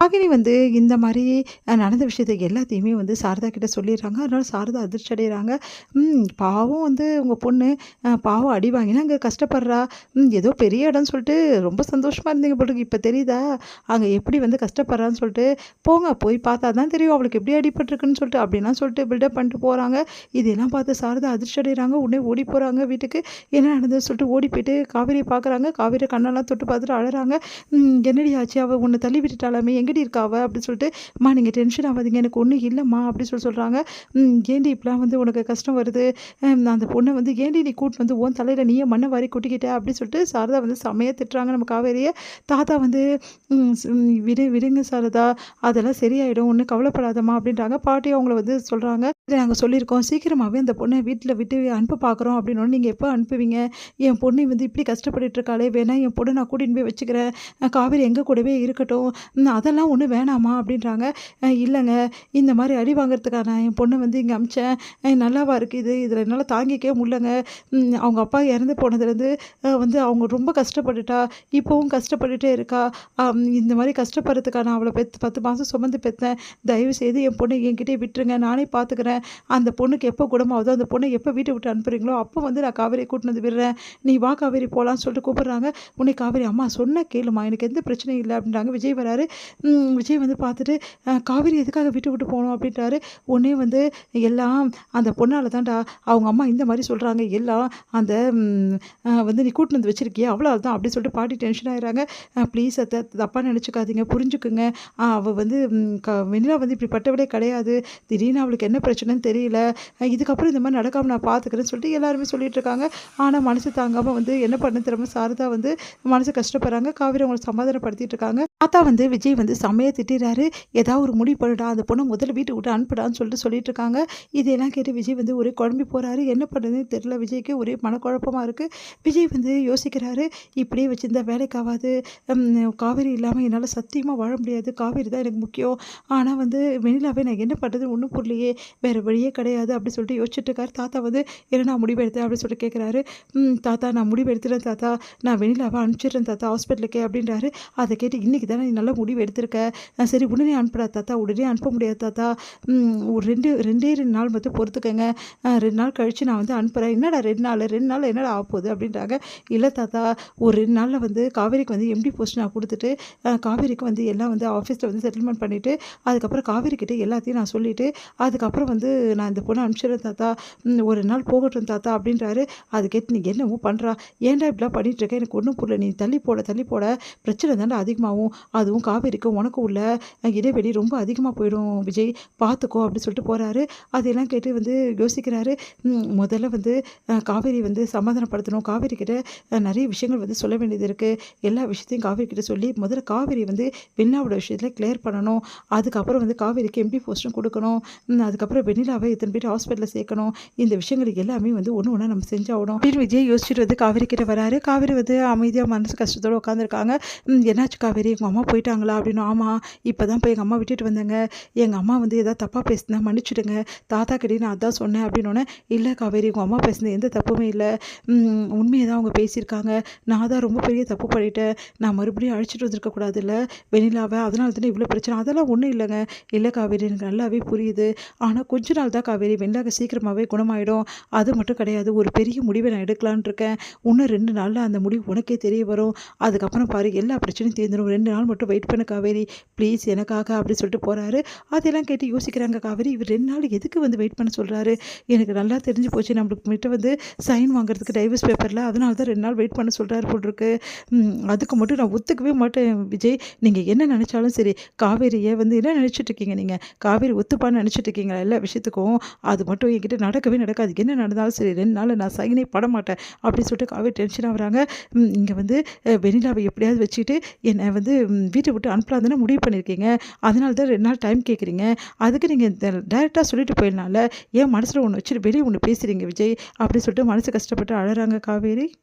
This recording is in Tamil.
ராகினி வந்து இந்த மாரி நடந்த விஷயத்த எல்லாத்தையுமே வந்து சாரதா கிட்ட சொல்லிடுறாங்க. அதனால சாரதா அதிர்ச்சி அடையிறாங்க. பாவம் வந்து உங்க பொண்ணு பாவம் அடி வாங்கினா அங்க கஷ்டப்படுறா. ஏதோ பெரிய இடம்னு சொல்லிட்டு ரொம்ப சந்தோஷமா இருந்தீங்க போல இருக்கு. இப்ப தெரியுதா? அங்க எப்படி வந்து கஷ்டப்படுறான்னு சொல்லிட்டு, போங்க போய் பார்த்தா தான் தெரியும் அவளுக்கு எப்படி அடிபட்டுருக்குன்னு சொல்லிட்டு, அப்படிலாம் சொல்லிட்டு பில்டப் பண்ணிட்டு போறாங்க. இதெல்லாம் பார்த்து சாரதா அதிர்ச்சி அடையிறாங்க. உடனே ஓடி போறாங்க வீட்டுக்கு. என்ன நடந்ததுன்னு சொல்லிட்டு ஓடி போயிட்டு காவேரியை பார்க்குறாங்க. காவேரி கண்ணெல்லாம் தொட்டு பார்த்துட்டு அழறாங்க. "என்னடி ஆச்சு? அவ உன்ன தள்ளி விட்டுட்டாளாமே, எங்கடி இருக்கா அவ?" அப்படின்னு சொல்லிட்டு, "அம்மா நீங்க டென்ஷன் ஆவாதீங்க. எனக்கு ஒண்ணும் இல்லம்மா" அப்படின்னு சொல்றாங்க. "ஏன்டி இப்படிலாம் வந்து உனக்கு கஷ்டம் வருது? அந்த பொண்ண வந்து ஏன்டி நீ கூட்டிட்டு வந்து உன் தலையில நீயே மண்ண வாரி கொட்டிக்கிட்ட?" அப்படின்னு சொல்லிட்டு சாரதா வந்து செம்மையா திட்டுறாங்க நம்ம காவேரிய. தாத்தா வந்து விடுங்க சாரதா. அதெல்லாம் சரியாயிடும். ஒண்ணும் கவலைப்படாதம்மா" அப்படின்றாங்க. பாட்டியும் அவங்கள வந்து சொல்றாங்க. "இத நாங்க சொல்லியிருக்கோம். சீக்கிரமாவே அந்த பொண்ண வீட்ல விட்டு அனுப்ப பார்க்குறோம்" அப்படின்னோனே, "நீங்க எப்ப அனுப்புவீங்க? என் பொண்ணு வந்து இப்படி கஷ்டப்பட்டுட்டு இருக்காளே, வேணா என் பொண்ண நான் கூட்டின்னு போய் வச்சுக்கிறேன். காவேரி எங்க கூடவே இருக்கட்டும். அதெல்லாம் ஒண்ணும் வேணாமா" அப்படின்றாங்க. இல்லங்க, இந்த மாரி அடி வாங்குறதுக்கா நான் என் பொண்ண வந்து இங்க அனுப்பிச்சேன். நல்லாவா இருக்கு இது? இதில என்னால தாங்கிக்கவே முடியலங்க. அவங்க அப்பா இறந்து போனதுலேருந்து வந்து அவங்க ரொம்ப கஷ்டப்பட்டுட்டா. இப்பவும் கஷ்டப்பட்டுட்டே இருக்கா. இந்த மாரி கஷ்டப்படுறதுக்கா நான் அவள 10 மாசம் சுமந்து பெத்தேன். தயவுசெய்து என் பொண்ண என்கிட்டயே விட்டுருங்க. நானே பார்த்துக்கிறேன். அந்த பொண்ணுக்கு எப்போ குணமாகுதோ, அந்த பொண்ண எப்போ வீட்ட விட்டு அனுப்புறீங்களோ, அப்போ வந்து நான் காவேரியை கூட்டின்னு வந்து விடுறேன். நீ வா காவேரி போலான்னு சொல்லிட்டு கூப்பிடுறாங்க. உடனே காவேரி, "அம்மா சொன்னா கேளும்மா. எனக்கு எந்த பிரச்சனையும் இல்ல" அப்படின்றாங்க. விஜய் வராரு. விஜய் வந்து பார்த்துட்டு, "காவேரி எதுக்காக வீட்ட விட்டு போணும்?" அப்படின்றாரு. உடனே வந்து, "எல்லாம் அந்த பொண்ணால தான்டா. அவங்க அம்மா இந்த மாரி சொல்றாங்க. எல்லாம் அந்த வந்து நீ கூட்டின்னு வந்து வச்சிருக்கியே, அவளால தான்" அப்படின்னு சொல்லிட்டு பாட்டி டென்ஷன் ஆயிடுறாங்க. "ப்ளீஸ் அத்த, தப்பா நினச்சுக்காதீங்க. புரிஞ்சுக்குங்க. அவ வந்து வெண்ணிலா வந்து இப்படிப்பட்டவளே கிடையாது. திடீர்னு அவளுக்கு என்ன பிரச்சனைன்னு தெரியல. இதுக்கப்புறம் இந்த மாரி நடக்காம நான் பார்த்துக்கிறேன்னு" சொல்லிட்டு எல்லாருமே சொல்லிட்டு இருக்காங்க. ஆனா மனசு தாங்காம வந்து என்ன பண்ண தெரியாம சாரதா வந்து மனசு கஷ்டப்படுறாங்க. காவேரி அவங்கள சமாதானப்படுத்திட்டு இருக்காங்க. தாத்தா வந்து விஜய் வந்து செம்மையா திட்டிறாரு. "ஏதாவது ஒரு முடிவு பண்ணுடா. அந்த பொண்ண முதல்ல வீட்ட விட்டு அனுப்புடான்னு" சொல்லிட்டு இருக்காங்க. இதெல்லாம் கேட்டு விஜய் வந்து ஒரே குழம்பி போறாரு. என்ன பண்ணுறதுன்னு தெரியல விஜய்க்கு. ஒரே மனக்குழப்பமா இருக்கு. விஜய் வந்து யோசிக்கிறாரு. இப்படியே வச்சிருந்தா வேலைக்கு ஆவாது. காவேரி இல்லாம என்னால சத்தியமா வாழ முடியாது. காவேரி தான் எனக்கு முக்கியம். ஆனா வந்து வெண்ணிலாவே நான் என்ன பண்றதுன்னு ஒண்ணும் புரியலையே. வேற வழியே கிடையாது அப்படின்னு சொல்லிட்டு யோசிச்சுட்டு இருக்காரு. தாத்தா வந்து, "என்ன நான் முடிவு எடுத்தேன்" அப்படின்னு சொல்லிட்டு கேட்குறாரு. தாத்தா நான் முடிவு எடுத்துட்டேன் தாத்தா. நான் வெண்ணிலாவ அனுப்பிச்சிடுறேன் தாத்தா ஹாஸ்பிட்டலுக்கே" அப்படின்றாரு. அதை கேட்டு, "இன்னைக்கு தானே நீ நல்ல முடிவு எடுத்திருக்க. சரி உடனே அனுப்புடா தாத்தா." "உடனே அனுப்ப முடியாது தாத்தா. ஒரு 2 நாள் மட்டும் பொறுத்துக்கங்க. 2 நாள் கழிச்சு நான் வந்து அனுப்புறேன்." "என்னடா 2 நாள்? 2 நாள்ல என்னடா ஆகப்போகுது?" அப்படின்றாங்க. "இல்ல தாத்தா, ஒரு 2 நாள்ல வந்து காவேரிக்கு வந்து எம்டி போஸ்ட் நான் குடுத்துட்டு, காவேரிக்கு வந்து எல்லாம் வந்து ஆஃபீஸ்ல வந்து செட்டில்மெண்ட் பண்ணிட்டு, அதுக்கப்புறம் காவேரி கிட்ட எல்லாத்தையும் நான் சொல்லிட்டு, அதுக்கப்புறம் வந்து நான் இந்த பொண்ண அனுப்பிச்சிடுறேன் தாத்தா. ஒரு நாள் போகட்டும் தாத்தா" அப்படின்றாரு. அது கேட்டு, "நீ என்னமோ பண்றா. ஏன்டா இப்படிலாம் பண்ணிட்டு இருக்க? எனக்கு ஒண்ணும் புரியல. நீ தள்ளி போட பிரச்சனை தான்டா அதிகமாகும். அதுவும் காவேரிக்கும் உனக்கும் உள்ள இடைவெளி ரொம்ப அதிகமா போயிடும் விஜய். பார்த்துக்கோ" அப்படின்னு சொல்லிட்டு போறாரு. அதையெல்லாம் கேட்டு வந்து யோசிக்கிறாரு. முதல்ல வந்து காவேரி வந்து சமாதானப்படுத்தணும். காவேரி கிட்ட நெறைய விஷயங்கள் வந்து சொல்ல வேண்டியது இருக்கு. எல்லா விஷயத்தையும் காவேரி கிட்ட சொல்லி, முதல்ல காவேரி வந்து வெண்ணிலாவோட விஷயத்துல கிளியர் பண்ணணும். அதுக்கப்புறம் வந்து காவேரிக்கு எம்டி போஸ்ட்டும் குடுக்கணும். அதுக்கப்புறம் வெண்ணிலாவ இத்தனை போயிட்டு ஹாஸ்பிட்டல்ல சேர்க்கணும். இந்த விஷயங்கள் எல்லாமே வந்து ஒண்ணு ஒண்ணா நம்ம செஞ்சாகணும் அப்படின்னு விஜய் யோசிச்சுட்டு வந்து காவேரி கிட்ட வராரு. காவேரி வந்து அமைதியா மனசு கஷ்டத்தோட உட்காந்துருக்காங்க. "என்னாச்சு காவேரி? உங்க அம்மா போயிட்டாங்களா?" அப்படின்னு. "ஆமா. இப்பதான் போய் எங்க அம்மா விட்டுட்டு வந்தேங்க. எங்க அம்மா வந்து ஏதாவது தப்பா பேசினா மன்னிச்சுடுங்க. தாத்தா கிட்டயும் நான் அதான் சொன்னேன்" அப்படின்னோனே, "இல்ல காவேரி, உங்க அம்மா பேசினது எந்த தப்புமே இல்ல. உண்மைய தான் அவங்க பேசியிருக்காங்க. நான் தான் ரொம்ப பெரிய தப்பு பண்ணிட்டேன். நான் மறுபடியும் அழைச்சிட்டு வந்திருக்க கூடாதுல்ல வெண்ணிலாவ. அதனால தானே இவ்வளோ பிரச்சனை." "அதெல்லாம் ஒண்ணும் இல்லங்க." "இல்ல காவேரி, எனக்கு நல்லாவே புரியுது. ஆனா கொஞ்ச நாள் தான் காவேரி. வெண்ணிலாக்கு சீக்கிரமாவே குணமாயிடும். அது மட்டும் கிடையாது. ஒரு பெரிய முடிவை நான் எடுக்கலான்னு இருக்கேன். இன்னும் 2 நாள்ல அந்த முடிவு உனக்கே தெரிய வரும். அதுக்கப்புறம் பாரு எல்லா பிரச்சனையும் தீர்ந்துரும். 2 நாள் மட்டும் வெயிட் பண்ணு காவேரி. ப்ளீஸ் எனக்காக" அப்படி சொல்லிட்டு போறாரு. அதெல்லாம் கேட்டு யோசிக்கிறாங்க காவேரி. இவர் 2 நாள் எதுக்கு வந்து வெயிட் பண்ண சொல்றாரு? எனக்கு நல்லா தெரிஞ்சு போச்சு. நம்மளுக்கு கிட்ட வந்து சைன் வாங்குறதுக்கு டைவர்ஸ் பேப்பர்ல. அதனால தான் 2 நாள் வெயிட் பண்ண சொல்றாரு போல இருக்கு. அதுக்கு மட்டும் நான் ஒத்துக்கவே மாட்டேன் விஜய். நீங்க என்ன நினைச்சாலும் சரி. காவேரிய வந்து என்ன நினைச்சிட்டு இருக்கீங்க நீங்க? காவேரி ஒத்துப்பான்னு நினைச்சிட்டு இருக்கீங்களா எல்லா விஷயத்துக்கும்? அது மட்டும் என்கிட்ட நடக்கவே நடக்காது. என்ன நடந்தாலும் சரி 2 நாள்ல நான் சைனே பண்ண மாட்டேன் அப்படின்னு சொல்லிட்டு காவேரி டென்ஷன் ஆகுறாங்க. இங்க வந்து வெண்ணிலாவை எப்படியாவது வச்சுட்டு என்னை வந்து வீட்டை விட்டு அனுப்பலாம் தானே முடிவு பண்ணியிருக்கீங்க. அதனால தான் 2 நாள் டைம் கேட்குறீங்க. அதுக்கு நீங்க டைரக்ட்டா சொல்லிட்டு போயிடலாம்ல. ஏன் மனசுல ஒண்ணு வச்சுட்டு வெளிய ஒண்ணு பேசுறீங்க விஜய்? அப்படின்னு சொல்லிட்டு மனசு கஷ்டப்பட்டு அழறாங்க காவேரி.